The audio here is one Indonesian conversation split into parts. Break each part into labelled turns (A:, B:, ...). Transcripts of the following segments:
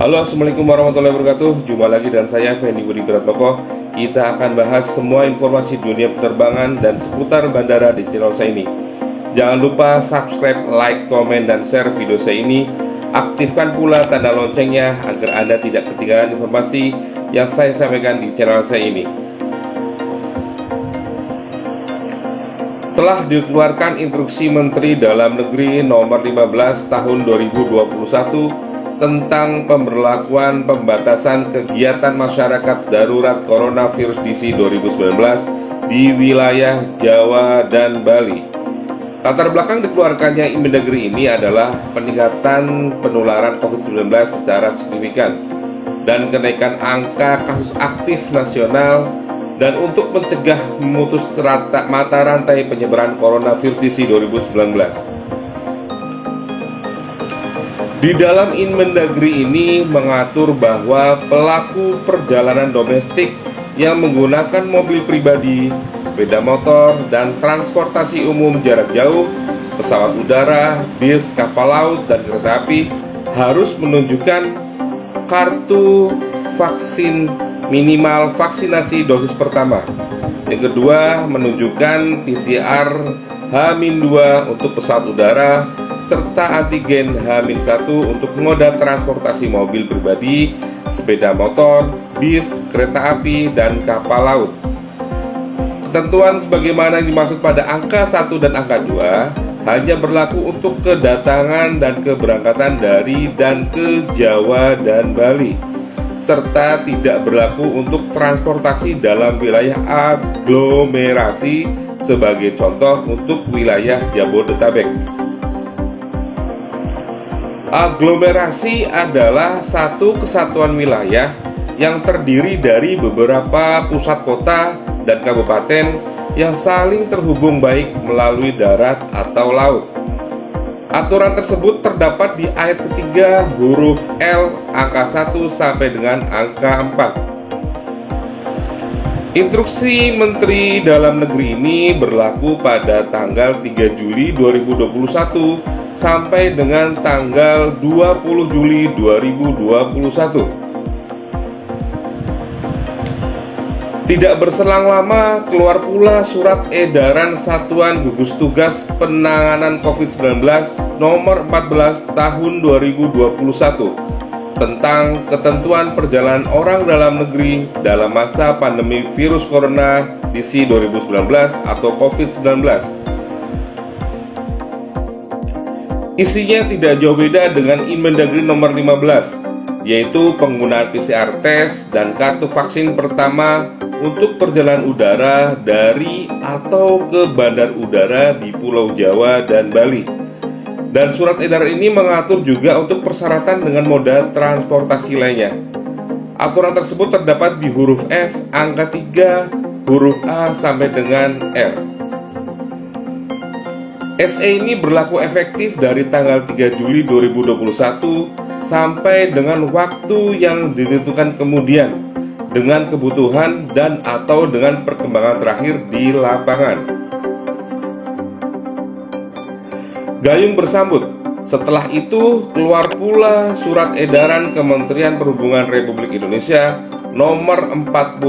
A: Halo, assalamualaikum warahmatullahi wabarakatuh. Jumpa lagi dengan saya Fendi Budi Pratmoko. Kita akan bahas semua informasi dunia penerbangan dan seputar bandara di channel saya ini. Jangan lupa subscribe, like, komen, dan share video saya ini. Aktifkan pula tanda loncengnya agar Anda tidak ketinggalan informasi yang saya sampaikan di channel saya ini. Telah dikeluarkan Instruksi Menteri Dalam Negeri Nomor 15 Tahun 2021 tentang pemberlakuan pembatasan kegiatan masyarakat darurat coronavirus DC 2019 di wilayah Jawa dan Bali. Latar belakang dikeluarkannya Inmendagri ini adalah peningkatan penularan COVID-19 secara signifikan dan kenaikan angka kasus aktif nasional, dan untuk mencegah memutus mata rantai penyebaran coronavirus DC 2019. Di dalam Inmendagri ini mengatur bahwa pelaku perjalanan domestik yang menggunakan mobil pribadi, sepeda motor, dan transportasi umum jarak jauh, pesawat udara, bis, kapal laut, dan kereta api harus menunjukkan kartu vaksin minimal vaksinasi dosis pertama. Yang kedua, menunjukkan PCR H-2 untuk pesawat udara, serta antigen H-1 untuk moda transportasi mobil pribadi, sepeda motor, bis, kereta api, dan kapal laut. Ketentuan sebagaimana dimaksud pada angka 1 dan angka 2 hanya berlaku untuk kedatangan dan keberangkatan dari dan ke Jawa dan Bali, serta tidak berlaku untuk transportasi dalam wilayah aglomerasi, sebagai contoh untuk wilayah Jabodetabek. Aglomerasi adalah satu kesatuan wilayah yang terdiri dari beberapa pusat kota dan kabupaten yang saling terhubung baik melalui darat atau laut. Aturan tersebut terdapat di ayat ketiga huruf L angka 1 sampai dengan angka 4. Instruksi Menteri Dalam Negeri ini berlaku pada tanggal 3 Juli 2021 sampai dengan tanggal 20 Juli 2021. Tidak berselang lama, keluar pula Surat Edaran Satuan Gugus Tugas Penanganan COVID-19 Nomor 14 Tahun 2021 tentang ketentuan perjalanan orang dalam negeri dalam masa pandemi virus corona DC 2019 atau COVID-19. Isinya tidak jauh beda dengan Inmendagri nomor 15, yaitu penggunaan PCR test dan kartu vaksin pertama untuk perjalanan udara dari atau ke bandar udara di Pulau Jawa dan Bali. Dan surat edaran ini mengatur juga untuk persyaratan dengan moda transportasi lainnya. Aturan tersebut terdapat di huruf F, angka 3, huruf A sampai dengan R. SE ini berlaku efektif dari tanggal 3 Juli 2021 sampai dengan waktu yang ditentukan kemudian, dengan kebutuhan dan atau dengan perkembangan terakhir di lapangan. Gayung bersambut. Setelah itu keluar pula Surat Edaran Kementerian Perhubungan Republik Indonesia Nomor 45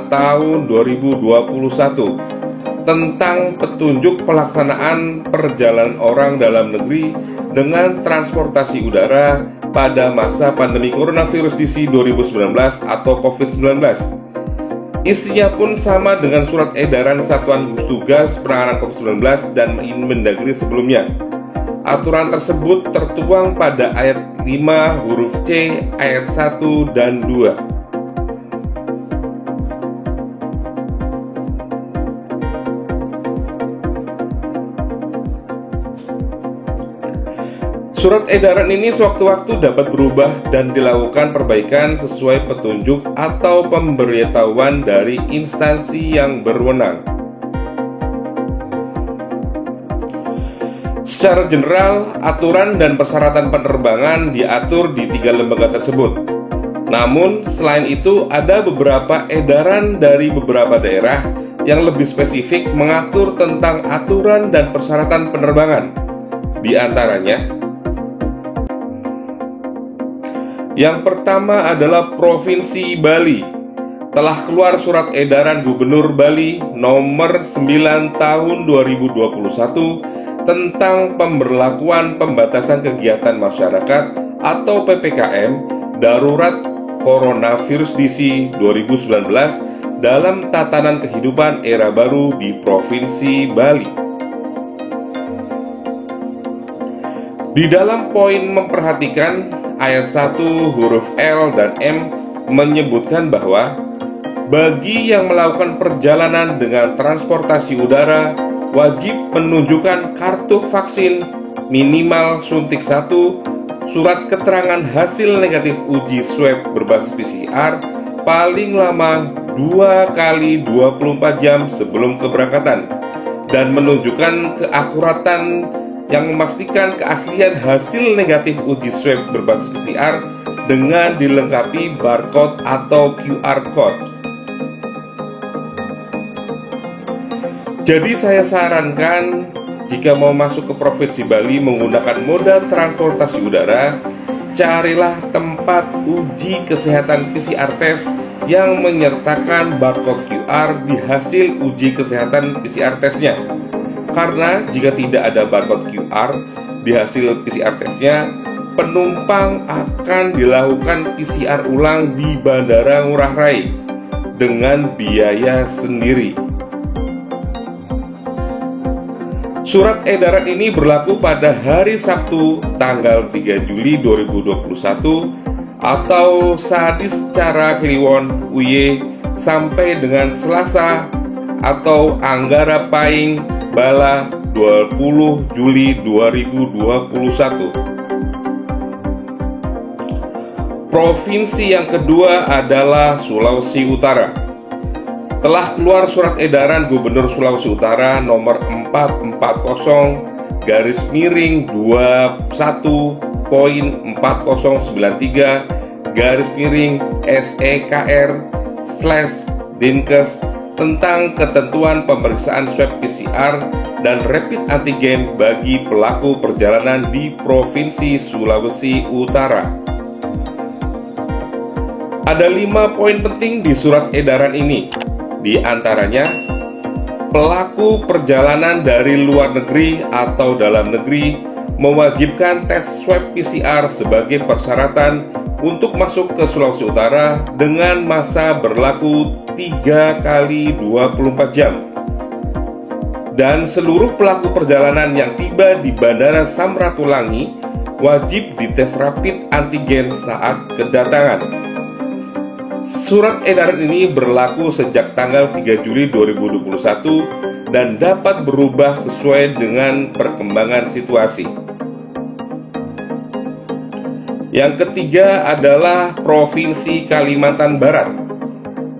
A: Tahun 2021 tentang petunjuk pelaksanaan perjalanan orang dalam negeri dengan transportasi udara pada masa pandemi coronavirus DC 2019 atau COVID-19. Isinya pun sama dengan Surat Edaran Satuan Gugus Tugas Penanganan COVID-19 dan Inmendagri sebelumnya. Aturan tersebut tertuang pada ayat 5 huruf C, ayat 1 dan 2. Surat edaran ini sewaktu-waktu dapat berubah dan dilakukan perbaikan sesuai petunjuk atau pemberitahuan dari instansi yang berwenang. Secara general, aturan dan persyaratan penerbangan diatur di 3 lembaga tersebut. Namun, selain itu ada beberapa edaran dari beberapa daerah yang lebih spesifik mengatur tentang aturan dan persyaratan penerbangan. Di antaranya, Yang pertama adalah Provinsi Bali. Telah keluar surat edaran Gubernur Bali nomor 9 tahun 2021 tentang pemberlakuan pembatasan kegiatan masyarakat atau PPKM darurat Coronavirus DC 2019 dalam tatanan kehidupan era baru di Provinsi Bali. Di dalam poin memperhatikan, ayat 1 huruf L dan M menyebutkan bahwa bagi yang melakukan perjalanan dengan transportasi udara wajib menunjukkan kartu vaksin minimal suntik 1, surat keterangan hasil negatif uji swab berbasis PCR paling lama 2 kali 24 jam sebelum keberangkatan, dan menunjukkan keakuratan yang memastikan keaslian hasil negatif uji swab berbasis PCR dengan dilengkapi barcode atau QR code. Jadi saya sarankan jika mau masuk ke Provinsi Bali menggunakan moda transportasi udara, carilah tempat uji kesehatan PCR test yang menyertakan barcode QR di hasil uji kesehatan PCR testnya. Karena jika tidak ada barcode QR di hasil PCR testnya, penumpang akan dilakukan PCR ulang di Bandara Ngurah Rai dengan biaya sendiri. Surat edaran ini berlaku pada hari Sabtu tanggal 3 Juli 2021 atau Sadis Cara Kliwon UY sampai dengan Selasa atau Anggara Paing Bala 20 Juli 2021. Provinsi yang kedua adalah Sulawesi Utara. Telah keluar surat edaran Gubernur Sulawesi Utara nomor 441.21.1193/SEKR/Dinkes tentang ketentuan pemeriksaan swab PCR dan rapid antigen bagi pelaku perjalanan di Provinsi Sulawesi Utara. Ada 5 poin penting di surat edaran ini. Di antaranya, pelaku perjalanan dari luar negeri atau dalam negeri mewajibkan tes swab PCR sebagai persyaratan untuk masuk ke Sulawesi Utara dengan masa berlaku 3 kali 24 jam. Dan seluruh pelaku perjalanan yang tiba di Bandara Samratulangi wajib dites rapid antigen saat kedatangan. Surat edaran ini berlaku sejak tanggal 3 Juli 2021 dan dapat berubah sesuai dengan perkembangan situasi. Yang ketiga adalah Provinsi Kalimantan Barat.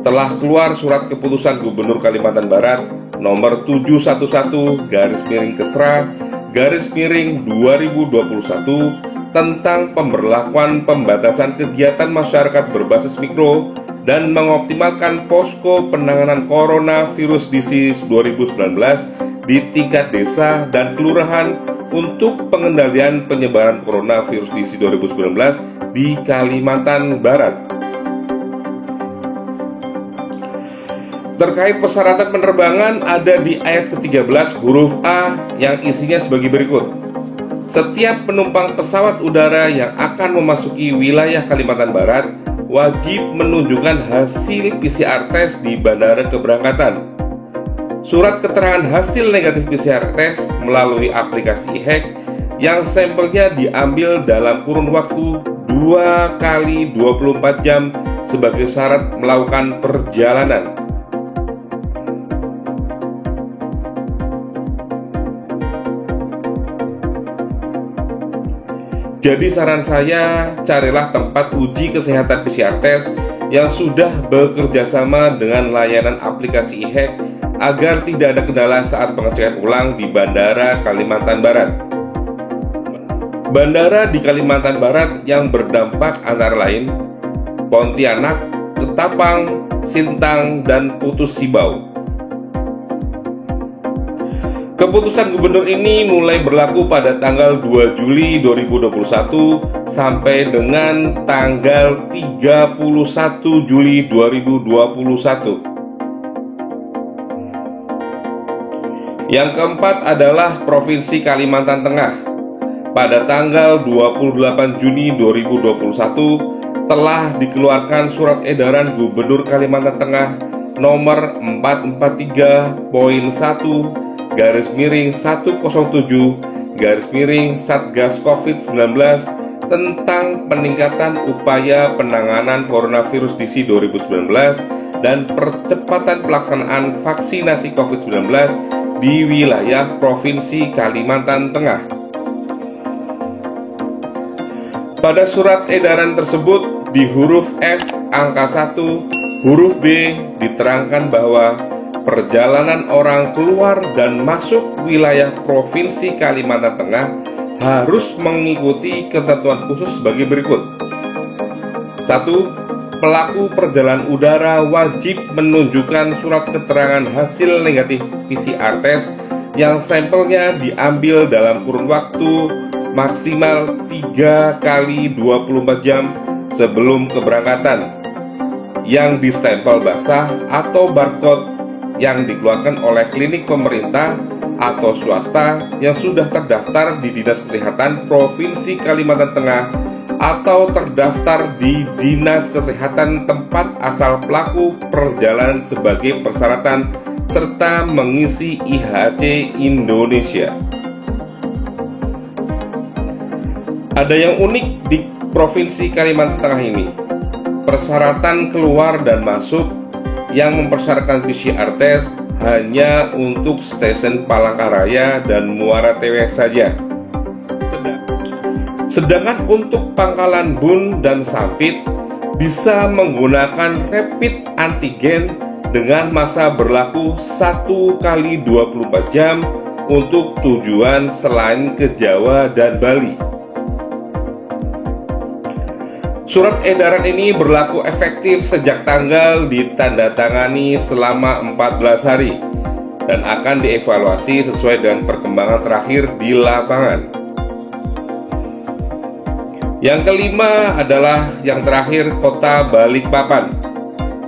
A: Telah keluar surat keputusan Gubernur Kalimantan Barat nomor 711/Kesra/2021 tentang pemberlakuan pembatasan kegiatan masyarakat berbasis mikro dan mengoptimalkan posko penanganan Coronavirus Disease 2019 di tingkat desa dan kelurahan untuk pengendalian penyebaran Coronavirus Disease 2019 di Kalimantan Barat. Terkait persyaratan penerbangan ada di ayat ke-13 huruf A yang isinya sebagai berikut. Setiap penumpang pesawat udara yang akan memasuki wilayah Kalimantan Barat wajib menunjukkan hasil PCR test di bandara keberangkatan, surat keterangan hasil negatif PCR test melalui aplikasi e-hack yang sampelnya diambil dalam kurun waktu 2 kali 24 jam sebagai syarat melakukan perjalanan. Jadi saran saya, carilah tempat uji kesehatan PCR test yang sudah bekerja sama dengan layanan aplikasi e-hack agar tidak ada kendala saat pengecekan ulang di Bandara Kalimantan Barat. Bandara di Kalimantan Barat yang berdampak antara lain Pontianak, Ketapang, Sintang, dan Putus Sibau. Keputusan gubernur ini mulai berlaku pada tanggal 2 Juli 2021 sampai dengan tanggal 31 Juli 2021. Yang keempat adalah Provinsi Kalimantan Tengah. Pada tanggal 28 Juni 2021 telah dikeluarkan surat edaran Gubernur Kalimantan Tengah nomor 443/107/Satgas COVID-19 tentang peningkatan upaya penanganan coronavirus DC 2019 dan percepatan pelaksanaan vaksinasi COVID-19 di wilayah Provinsi Kalimantan Tengah. Pada surat edaran tersebut di huruf F angka 1 huruf B diterangkan bahwa perjalanan orang keluar dan masuk wilayah Provinsi Kalimantan Tengah harus mengikuti ketentuan khusus sebagai berikut. 1. Pelaku perjalanan udara wajib menunjukkan surat keterangan hasil negatif PCR test yang sampelnya diambil dalam kurun waktu maksimal 3 kali 24 jam sebelum keberangkatan, yang distempel basah atau barcode yang dikeluarkan oleh klinik pemerintah atau swasta yang sudah terdaftar di Dinas Kesehatan Provinsi Kalimantan Tengah atau terdaftar di Dinas Kesehatan tempat asal pelaku perjalanan sebagai persyaratan serta mengisi IHC Indonesia. Ada yang unik di Provinsi Kalimantan Tengah ini. Persyaratan keluar dan masuk yang mempersyaratkan PCR test hanya untuk stasiun Palangkaraya dan Muara Teweh saja. Sedangkan untuk Pangkalan Bun dan Sampit bisa menggunakan rapid antigen dengan masa berlaku 1 kali 24 jam untuk tujuan selain ke Jawa dan Bali. Surat edaran ini berlaku efektif sejak tanggal ditandatangani selama 14 hari dan akan dievaluasi sesuai dengan perkembangan terakhir di lapangan. Yang kelima adalah yang terakhir, Kota Balikpapan.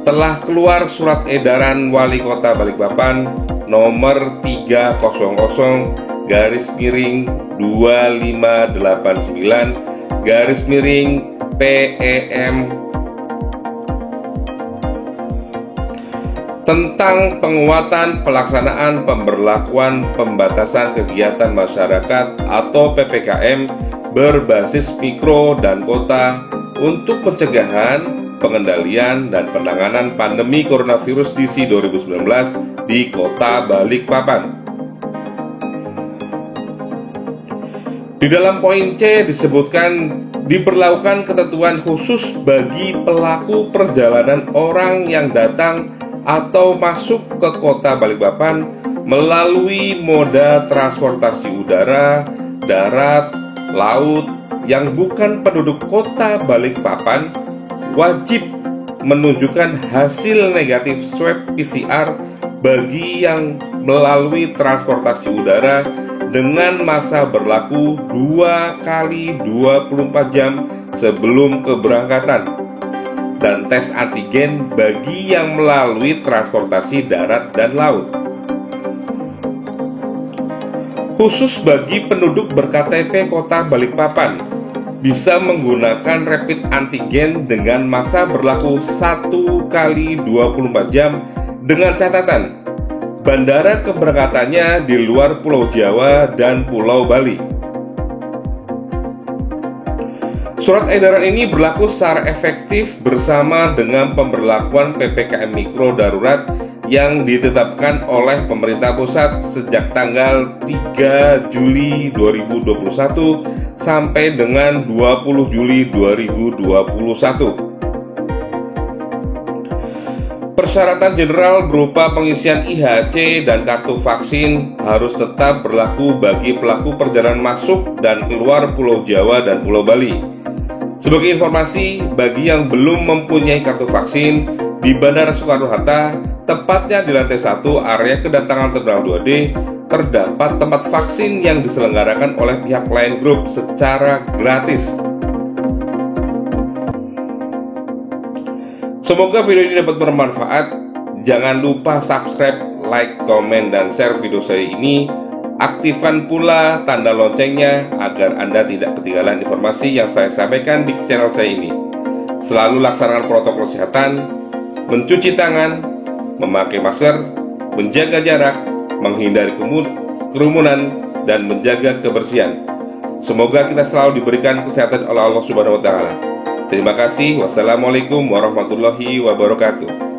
A: Telah keluar surat edaran Wali Kota Balikpapan nomor 300/2589/PEM tentang penguatan pelaksanaan pemberlakuan pembatasan kegiatan masyarakat atau PPKM berbasis mikro dan kota untuk pencegahan, pengendalian, dan penanganan pandemi coronavirus DC 2019 di Kota Balikpapan. Di dalam poin C disebutkan diberlakukan ketentuan khusus bagi pelaku perjalanan orang yang datang atau masuk ke Kota Balikpapan melalui moda transportasi udara, darat, laut yang bukan penduduk Kota Balikpapan wajib menunjukkan hasil negatif swab PCR bagi yang melalui transportasi udara dengan masa berlaku 2 kali 24 jam sebelum keberangkatan dan tes antigen bagi yang melalui transportasi darat dan laut. Khusus bagi penduduk ber-KTP Kota Balikpapan bisa menggunakan rapid antigen dengan masa berlaku 1 kali 24 jam dengan catatan bandara keberangkatannya di luar Pulau Jawa dan Pulau Bali. Surat edaran ini berlaku secara efektif bersama dengan pemberlakuan PPKM Mikro Darurat yang ditetapkan oleh pemerintah pusat sejak tanggal 3 Juli 2021 sampai dengan 20 Juli 2021. Persyaratan general berupa pengisian IHC dan kartu vaksin harus tetap berlaku bagi pelaku perjalanan masuk dan keluar Pulau Jawa dan Pulau Bali. Sebagai informasi, bagi yang belum mempunyai kartu vaksin, di Bandara Soekarno-Hatta Tepatnya di lantai 1 area kedatangan Terminal 2D terdapat tempat vaksin yang diselenggarakan oleh pihak Line Group secara gratis. Semoga video ini dapat bermanfaat. Jangan lupa subscribe, like, komen, dan share video saya ini. Aktifkan pula tanda loncengnya agar Anda tidak ketinggalan informasi yang saya sampaikan di channel saya ini. Selalu laksanakan protokol kesehatan, mencuci tangan, memakai masker, menjaga jarak, menghindari kerumunan, dan menjaga kebersihan. Semoga kita selalu diberikan kesehatan oleh Allah Subhanahu wa Ta'ala. Terima kasih. Wassalamualaikum warahmatullahi wabarakatuh.